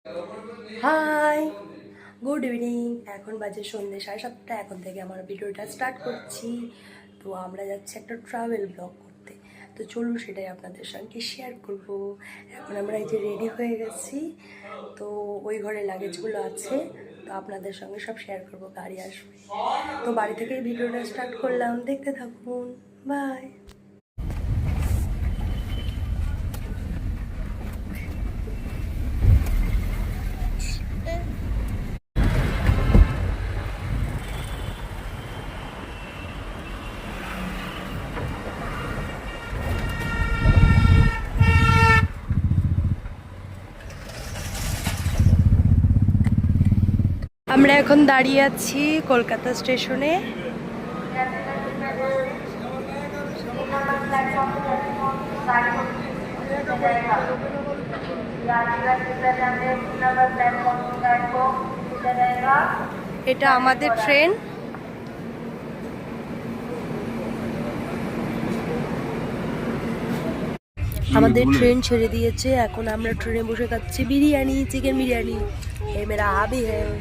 High, good evening. এখন বাজে সন্ধ্যে 7:30। এখন থেকে আমার ভিডিওটা স্টার্ট করছি। তো আমরা যাচ্ছি একটা ট্রাভেল ব্লগ করতে। তো চলুন সেটাই আপনাদের সঙ্গে শেয়ার করব। এখন আমরা এই যে রেডি হয়ে গেছি, তো ওই ঘরে লাগেজগুলো আছে, তো আপনাদের সঙ্গে সব শেয়ার করব, গাড়ি আসবে। তো বাড়ি থেকেই ভিডিওটা স্টার্ট করলাম, দেখতে থাকুন। বাই। আমরা এখন দাঁড়িয়ে আছি কলকাতা স্টেশনে। এটা আমাদের ট্রেন। আমাদের ট্রেন ছেড়ে দিয়েছে, এখন আমরা ট্রেনে বসে খাচ্ছি বিরিয়ানি, চিকেন বিরিয়ানি। এ মেরা হাবি হ্যাঁ।